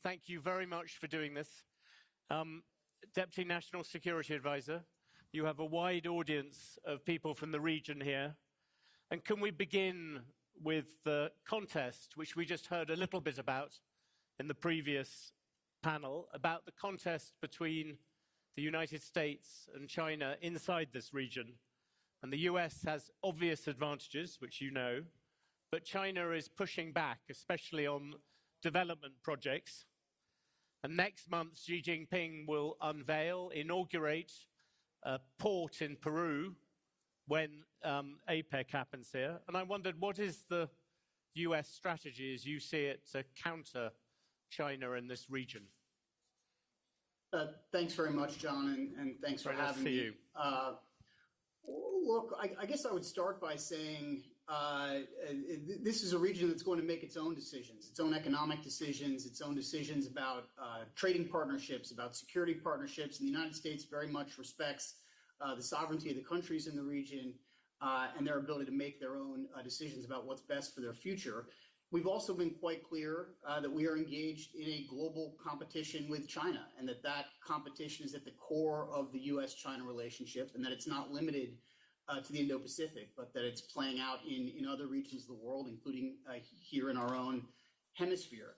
Thank you very much for doing this. Deputy National Security Advisor, you have a wide audience of people from the region here. And can we begin with the contest, which we just heard a little bit about in the previous panel, about the contest between the United States and China inside this region. And the US has obvious advantages, which you know, but China is pushing back, especially on development projects. And next month, Xi Jinping will inaugurate a port in Peru when APEC happens here. And I wondered, what is the US strategy as you see it to counter China in this region? Thanks very much, John, and thanks for having me. You. Look, I guess I would start by saying this is a region that's going to make its own decisions, its own economic decisions, its own decisions about trading partnerships, about security partnerships. And the United States very much respects the sovereignty of the countries in the region and their ability to make their own decisions about what's best for their future. We've also been quite clear that we are engaged in a global competition with China, and that competition is at the core of the U.S.-China relationship, and that it's not limited to the Indo-Pacific, but that it's playing out in other regions of the world, including here in our own hemisphere.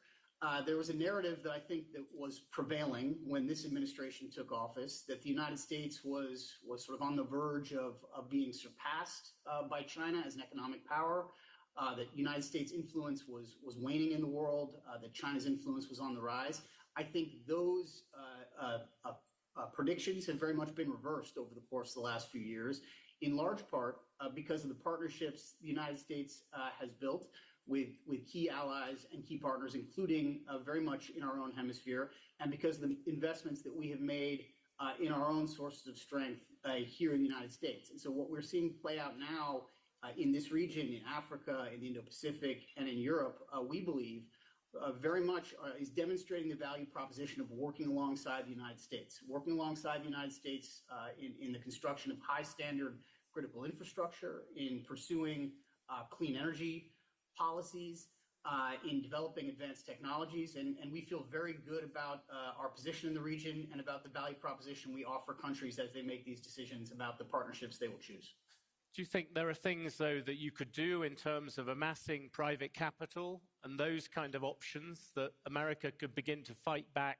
There was a narrative that I think that was prevailing when this administration took office, that the United States was sort of on the verge of being surpassed by China as an economic power. That United States influence was waning in the world, that China's influence was on the rise. I think those predictions have very much been reversed over the course of the last few years, in large part because of the partnerships the United States has built with key allies and key partners, including very much in our own hemisphere, and because of the investments that we have made in our own sources of strength here in the United States. And so what we're seeing play out now in this region, in Africa, in the Indo-Pacific, and in Europe, we believe very much is demonstrating the value proposition of working alongside the United States, in the construction of high standard critical infrastructure, in pursuing clean energy policies, in developing advanced technologies. And we feel very good about our position in the region and about the value proposition we offer countries as they make these decisions about the partnerships they will choose. Do you think there are things, though, that you could do in terms of amassing private capital and those kind of options that America could begin to fight back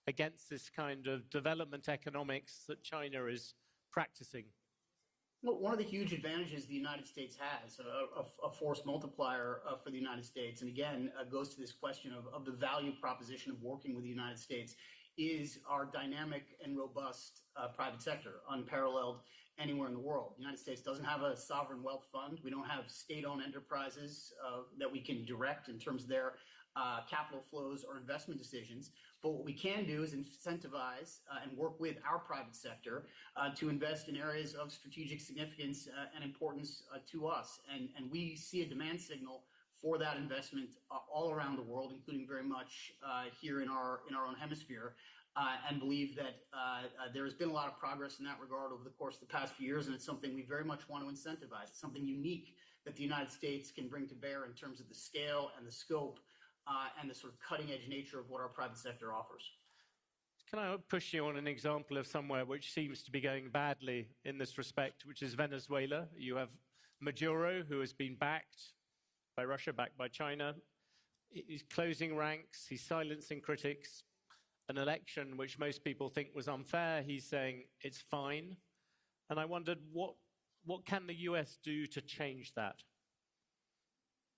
against this kind of development economics that China is practicing? Well, one of the huge advantages the United States has, a force multiplier for the United States, and again, goes to this question of the value proposition of working with the United States, is our dynamic and robust private sector, unparalleled anywhere in the world. The United States doesn't have a sovereign wealth fund. We don't have state-owned enterprises that we can direct in terms of their capital flows or investment decisions. But what we can do is incentivize and work with our private sector to invest in areas of strategic significance and importance to us. And we see a demand signal for that investment all around the world, including very much here in our own hemisphere. And believe that there has been a lot of progress in that regard over the course of the past few years, and it's something we very much want to incentivize. It's something unique that the United States can bring to bear in terms of the scale and the scope and the sort of cutting-edge nature of what our private sector offers. Can I push you on an example of somewhere which seems to be going badly in this respect, which is Venezuela? You have Maduro, who has been backed by Russia, backed by China. He's closing ranks, he's silencing critics. An election which most people think was unfair, he's saying it's fine. And I wondered, what can the US do to change that?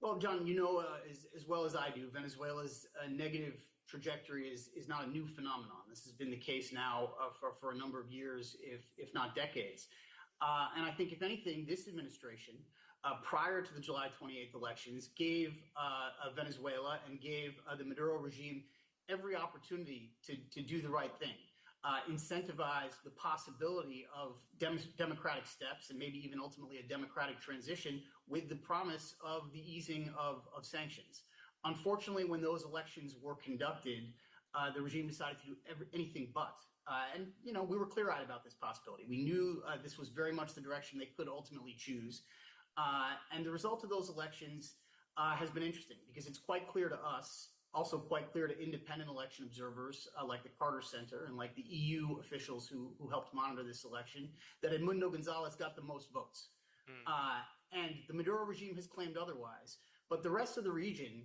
Well, John, you know as well as I do, Venezuela's negative trajectory is not a new phenomenon. This has been the case now for a number of years, if not decades. And I think, if anything, this administration, prior to the July 28th elections, gave Venezuela and gave the Maduro regime every opportunity to do the right thing, incentivize the possibility of democratic steps and maybe even ultimately a democratic transition with the promise of the easing of sanctions. Unfortunately, when those elections were conducted, the regime decided to do anything but. And, you know, we were clear-eyed about this possibility. We knew this was very much the direction they could ultimately choose. And the result of those elections has been interesting, because it's quite clear to us also quite clear to independent election observers like the Carter Center and like the EU officials who helped monitor this election that Edmundo Gonzalez got the most votes. And the Maduro regime has claimed otherwise. But the rest of the region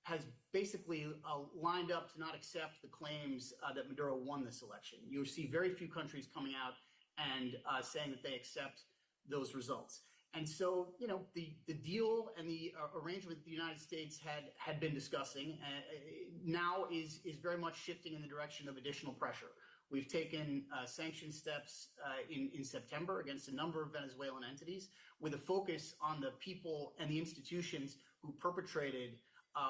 has basically lined up to not accept the claims that Maduro won this election. You see very few countries coming out and saying that they accept those results. And so, you know, the deal and the arrangement that the United States had been discussing now is very much shifting in the direction of additional pressure. We've taken sanction steps in September against a number of Venezuelan entities with a focus on the people and the institutions who perpetrated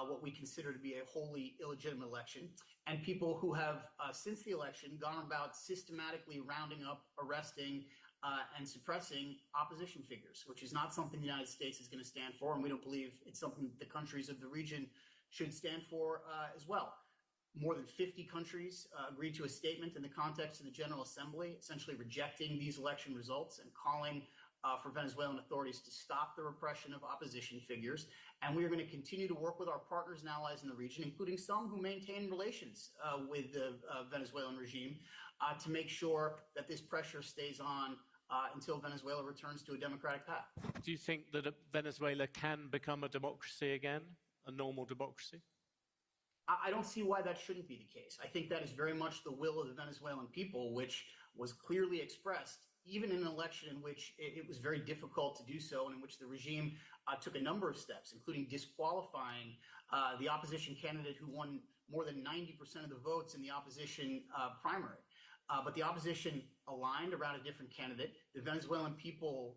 what we consider to be a wholly illegitimate election, and people who have, since the election, gone about systematically rounding up, arresting, and suppressing opposition figures, which is not something the United States is going to stand for, and we don't believe it's something the countries of the region should stand for as well. More than 50 countries agreed to a statement in the context of the General Assembly, essentially rejecting these election results and calling for Venezuelan authorities to stop the repression of opposition figures. And we are going to continue to work with our partners and allies in the region, including some who maintain relations with the Venezuelan regime, to make sure that this pressure stays on until Venezuela returns to a democratic path. Do you think that Venezuela can become a democracy again, a normal democracy? I don't see why that shouldn't be the case. I think that is very much the will of the Venezuelan people, which was clearly expressed even in an election in which it was very difficult to do so, and in which the regime took a number of steps, including disqualifying the opposition candidate who won more than 90% of the votes in the opposition primary. But the opposition aligned around a different candidate. The Venezuelan people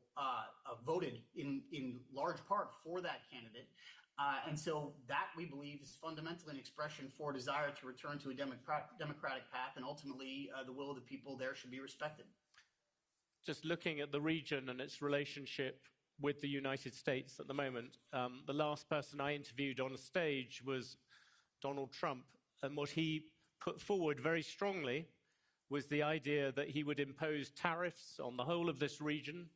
voted in large part for that candidate. And so that, we believe, is fundamentally an expression for a desire to return to a democratic path, and ultimately the will of the people there should be respected. Just looking at the region and its relationship with the United States at the moment, the last person I interviewed on a stage was Donald Trump, and what he put forward very strongly was the idea that he would impose tariffs on the whole of this region,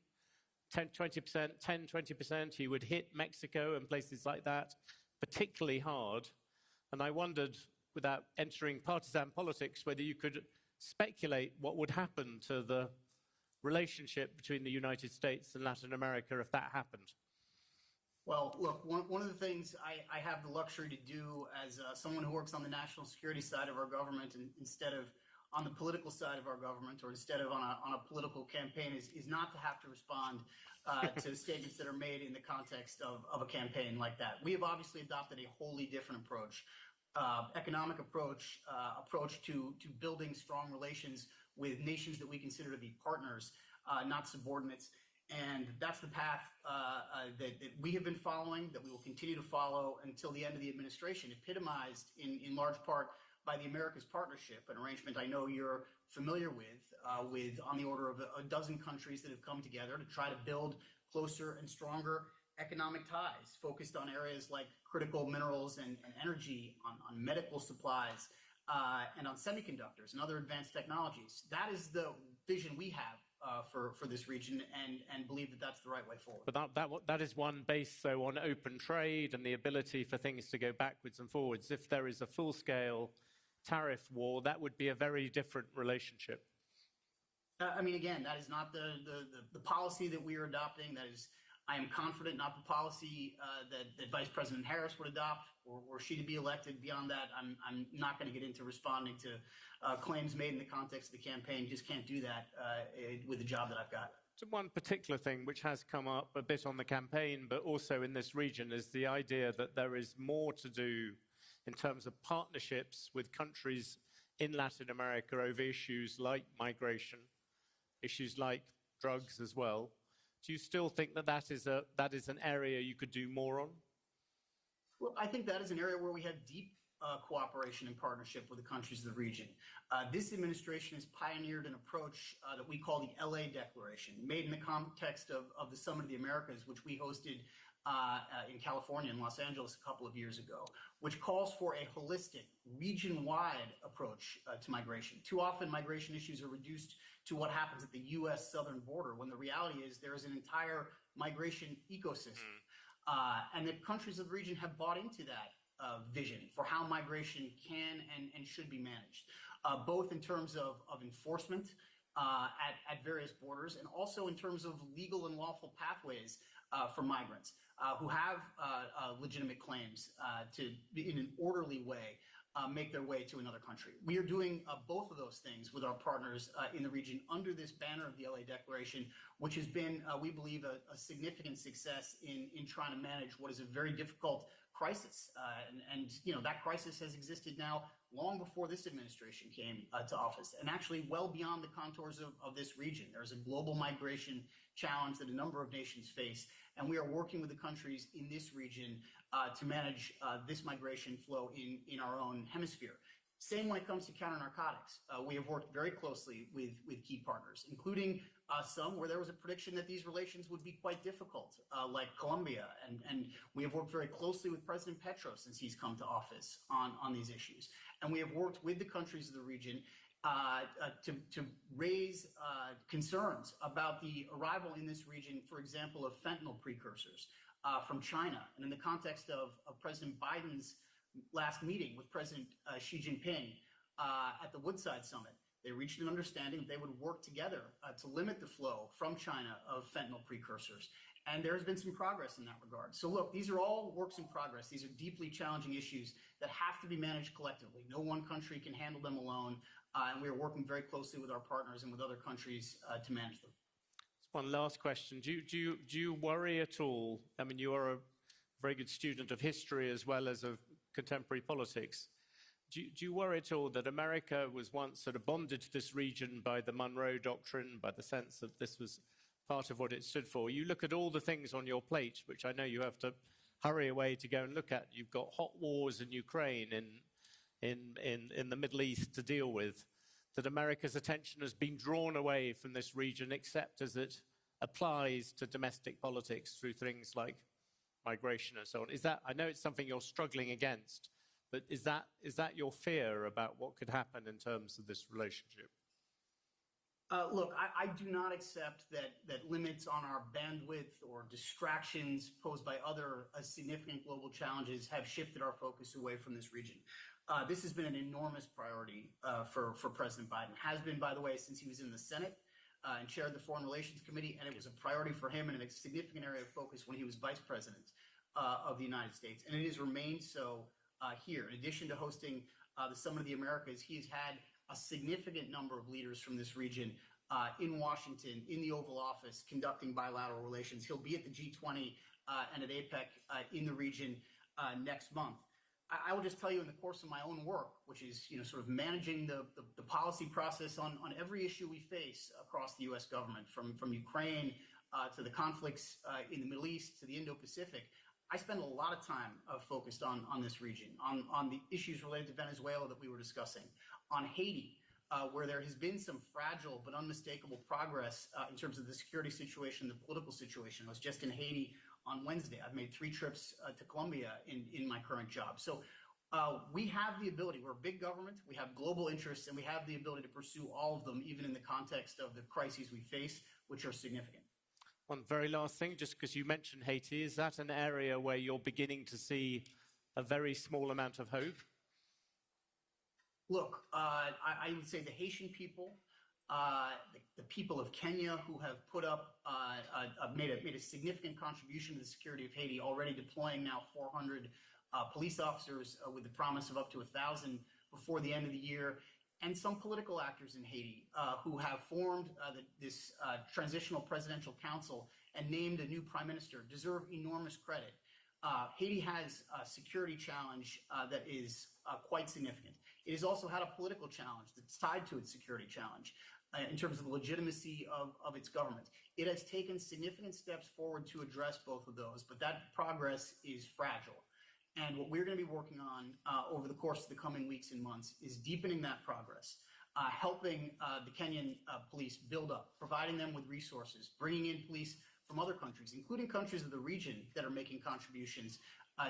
20%, 20%. He would hit Mexico and places like that particularly hard. And I wondered, without entering partisan politics, whether you could speculate what would happen to the relationship between the United States and Latin America if that happened. Well, look, one of the things I have the luxury to do as someone who works on the national security side of our government, and instead of on the political side of our government, or instead of on a political campaign, is not to have to respond to statements that are made in the context of a campaign like that. We have obviously adopted a wholly different approach, economic approach to building strong relations with nations that we consider to be partners, not subordinates. And that's the path that we have been following, that we will continue to follow until the end of the administration, epitomized in large part by the Americas Partnership, an arrangement I know you're familiar with on the order of a dozen countries that have come together to try to build closer and stronger economic ties, focused on areas like critical minerals and energy, on medical supplies, and on semiconductors and other advanced technologies. That is the vision we have for this region, and believe that that's the right way forward. But that is one based, so, on open trade and the ability for things to go backwards and forwards. If there is a full-scale tariff war, that would be a very different relationship. I mean, again, that is not the policy that we are adopting. That is, I am confident, not the policy that Vice President Harris would adopt, or she to be elected. Beyond that, I'm not going to get into responding to claims made in the context of the campaign. Just can't do that with the job that I've got. So one particular thing which has come up a bit on the campaign, but also in this region, is the idea that there is more to do in terms of partnerships with countries in Latin America over issues like migration, issues like drugs as well. Do you still think that is an area you could do more on? Well, I think that is an area where we have deep cooperation and partnership with the countries of the region. This administration has pioneered an approach that we call the LA Declaration, made in the context of the Summit of the Americas, which we hosted in California, in Los Angeles, a couple of years ago, which calls for a holistic, region-wide approach to migration. Too often, migration issues are reduced to what happens at the U.S. southern border, when the reality is there is an entire migration ecosystem. And the countries of the region have bought into that vision for how migration can and should be managed, both in terms of enforcement at various borders and also in terms of legal and lawful pathways for migrants who have legitimate claims to, in an orderly way, make their way to another country. We are doing both of those things with our partners in the region under this banner of the LA Declaration, which has been, we believe, a significant success in trying to manage what is a very difficult crisis. And you know, that crisis has existed now long before this administration came to office, and actually well beyond the contours of this region. There's a global migration challenge that a number of nations face, and we are working with the countries in this region to manage this migration flow in our own hemisphere. Same when it comes to counter-narcotics. We have worked very closely with key partners, including some where there was a prediction that these relations would be quite difficult, like Colombia. And we have worked very closely with President Petro since he's come to office on these issues. And we have worked with the countries of the region to raise concerns about the arrival in this region, for example, of fentanyl precursors from China. And in the context of President Biden's last meeting with President Xi Jinping at the Woodside Summit, they reached an understanding that they would work together to limit the flow from China of fentanyl precursors. And there has been some progress in that regard. So look, these are all works in progress. These are deeply challenging issues that have to be managed collectively. No one country can handle them alone. And we are working very closely with our partners and with other countries to manage them. One last question. Do you worry at all? I mean, you are a very good student of history as well as of contemporary politics. Do you worry at all that America was once sort of bonded to this region by the Monroe Doctrine, by the sense that this was part of what it stood for? You look at all the things on your plate, which I know you have to hurry away to go and look at. You've got hot wars in Ukraine, in the Middle East to deal with, that America's attention has been drawn away from this region, except as it applies to domestic politics through things like migration and so on. Is that, I know it's something you're struggling against, but is that your fear about what could happen in terms of this relationship? Look, I do not accept that limits on our bandwidth or distractions posed by other significant global challenges have shifted our focus away from this region. This has been an enormous priority for President Biden. Has been, by the way, since he was in the Senate and chaired the Foreign Relations Committee, and it was a priority for him and a significant area of focus when he was vice president of the United States. And it has remained so here. In addition to hosting the Summit of the Americas, he has had a significant number of leaders from this region in Washington, in the Oval Office, conducting bilateral relations. He'll be at the G20 and at APEC in the region next month. I will just tell you, in the course of my own work, which is sort of managing the policy process on every issue we face across the U.S. government, from Ukraine to the conflicts in the Middle East to the Indo-Pacific, I spend a lot of time focused on this region, on the issues related to Venezuela that we were discussing, on Haiti, where there has been some fragile but unmistakable progress in terms of the security situation, the political situation. I was just in Haiti on Wednesday. I've made 3 trips to Colombia in my current job. So we have the ability. We're a big government. We have global interests, and we have the ability to pursue all of them, even in the context of the crises we face, which are significant. One very last thing, just because you mentioned Haiti, is that an area where you're beginning to see a very small amount of hope? Look, I would say the Haitian people, the people of Kenya, who have put up, made a significant contribution to the security of Haiti, already deploying now 400 police officers with the promise of up to 1,000 before the end of the year, and some political actors in Haiti who have formed this transitional presidential council and named a new prime minister, deserve enormous credit. Haiti has a security challenge that is quite significant. It has also had a political challenge that's tied to its security challenge in terms of the legitimacy of its government. It has taken significant steps forward to address both of those, but that progress is fragile. And what we're going to be working on over the course of the coming weeks and months is deepening that progress, helping the Kenyan police build up, providing them with resources, bringing in police from other countries, including countries of the region that are making contributions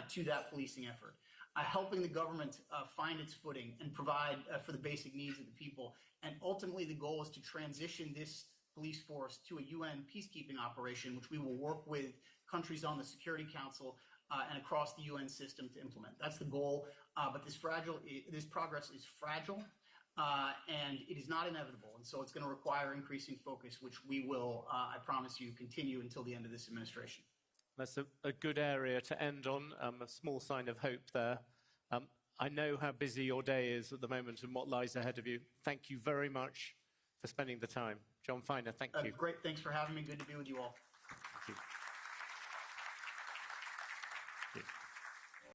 to that policing effort, helping the government find its footing and provide for the basic needs of the people. And ultimately, the goal is to transition this police force to a UN peacekeeping operation, which we will work with countries on the Security Council and across the UN system to implement. That's the goal. But this progress is fragile, and it is not inevitable. And so it's going to require increasing focus, which we will, I promise you, continue until the end of this administration. That's a good area to end on, a small sign of hope there. I know how busy your day is at the moment and what lies ahead of you. Thank you very much for spending the time. John Feiner, thank you. Great. Thanks for having me. Good to be with you all. Thank you.